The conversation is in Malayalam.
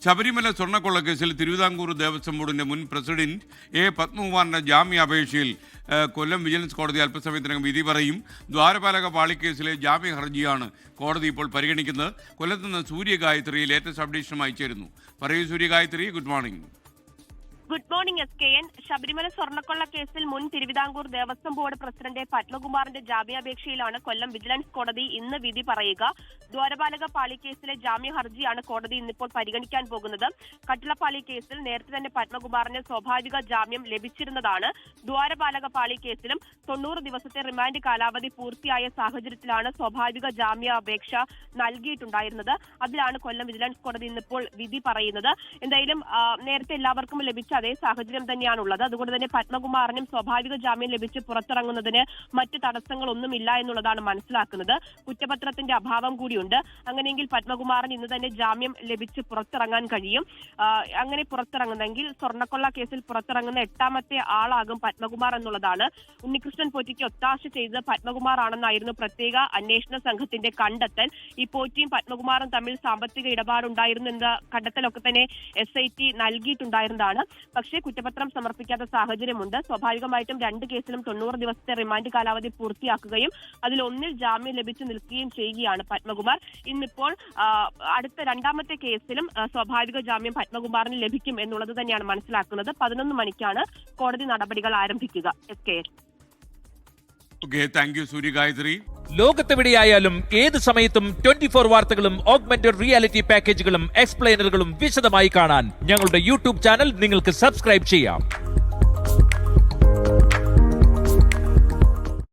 ശബരിമല സ്വർണ്ണക്കൊള്ളക്കേസിൽ തിരുവിതാംകൂർ ദേവസ്വം ബോർഡിന്റെ മുൻ പ്രസിഡന്റ് എ പത്മകുമാറിന്റെ ജാമ്യാപേക്ഷയിൽ കൊല്ലം വിജിലൻസ് കോടതി അല്പസമയത്തിനകം വിധി പറയും. ദ്വാരപാലക പാളിക്കേസിലെ ജാമ്യ ഹർജിയാണ് കോടതി ഇപ്പോൾ പരിഗണിക്കുന്നത്. കൊല്ലത്ത് നിന്ന് സൂര്യഗായത്രി ലേറ്റസ്റ്റ് അപ്ഡേഷനുമായി ചേരുന്നു. പറയൂ Suryagayathri, good morning. Good morning SKN. Sabarimala സ്വർണ്ണക്കൊള്ള കേസിൽ മുൻ തിരുവിതാംകൂർ ദേവസ്വം ബോർഡ് പ്രസിഡന്റ് പത്മകുമാറിന്റെ ജാമ്യാപേക്ഷയിലാണ് കൊല്ലം വിജിലൻസ് കോടതി ഇന്ന് വിധി പറയുക. ദ്വാരപാലക പാളി കേസിലെ ജാമ്യ ഹർജിയാണ് കോടതി ഇന്നിപ്പോൾ പരിഗണിക്കാൻ പോകുന്നത്. കട്ടിളപ്പാളി കേസിൽ നേരത്തെ തന്നെ പത്മകുമാറിന് സ്വാഭാവിക ജാമ്യം ലഭിച്ചിരുന്നതാണ്. ദ്വാരപാലക പാളി കേസിലും 90 ദിവസത്തെ റിമാൻഡ് കാലാവധി പൂർത്തിയായ സാഹചര്യത്തിലാണ് സ്വാഭാവിക ജാമ്യാപേക്ഷ നൽകിയിട്ടുണ്ടായിരുന്നത്. അതിലാണ് കൊല്ലം വിജിലൻസ് കോടതി ഇന്നിപ്പോൾ വിധി പറയുന്നത്. എന്തായാലും നേരത്തെ എല്ലാവർക്കും ലഭിച്ച അതേ സാഹചര്യം തന്നെയാണുള്ളത്. അതുകൊണ്ട് തന്നെ പത്മകുമാറിനും സ്വാഭാവിക ജാമ്യം ലഭിച്ച് പുറത്തിറങ്ങുന്നതിന് മറ്റ് തടസ്സങ്ങളൊന്നുമില്ല എന്നുള്ളതാണ് മനസ്സിലാക്കുന്നത്. കുറ്റപത്രത്തിന്റെ അഭാവം കൂടിയുണ്ട്. അങ്ങനെയെങ്കിൽ പത്മകുമാറിന് ഇന്ന് തന്നെ ജാമ്യം ലഭിച്ച് പുറത്തിറങ്ങാൻ കഴിയും. അങ്ങനെ പുറത്തിറങ്ങുന്നെങ്കിൽ സ്വർണ്ണക്കൊള്ള കേസിൽ പുറത്തിറങ്ങുന്ന 8ാമത്തെ ആളാകും പത്മകുമാർ എന്നുള്ളതാണ്. ഉണ്ണികൃഷ്ണൻ പോറ്റിക്ക് ഒത്താശ ചെയ്തത് പത്മകുമാർ ആണെന്നായിരുന്നു പ്രത്യേക അന്വേഷണ സംഘത്തിന്റെ കണ്ടെത്തൽ. ഈ പോറ്റിയും പത്മകുമാറും തമ്മിൽ സാമ്പത്തിക ഇടപാടുണ്ടായിരുന്നു എന്ന കണ്ടെത്തലൊക്കെ തന്നെ SIT നൽകിയിട്ടുണ്ടായിരുന്നതാണ്. പക്ഷേ കുറ്റപത്രം സമർപ്പിക്കാത്ത സാഹചര്യമുണ്ട്. സ്വാഭാവികമായിട്ടും 2 കേസിലും 90 ദിവസത്തെ റിമാൻഡ് കാലാവധി പൂർത്തിയാക്കുകയും അതിലൊന്നിൽ ജാമ്യം ലഭിച്ചു നിൽക്കുകയും ചെയ്യുകയാണ് പത്മകുമാർ. ഇന്നിപ്പോൾ അടുത്ത 2ാമത്തെ കേസിലും സ്വാഭാവിക ജാമ്യം പത്മകുമാറിന് ലഭിക്കും എന്നുള്ളത് തന്നെയാണ് മനസ്സിലാക്കുന്നത്. 11 മണിക്കാണ് കോടതി നടപടികൾ ആരംഭിക്കുക. ലോകത്തെവിടെയായാലും ഏത് സമയത്തും 24 വാർത്തകളും ഓഗ്മെന്റഡ് റിയാലിറ്റി പാക്കേജുകളും എക്സ്പ്ലെയിനറുകളും വിശദമായി കാണാൻ ഞങ്ങളുടെ YouTube ചാനൽ നിങ്ങൾക്ക് സബ്സ്ക്രൈബ് ചെയ്യാം.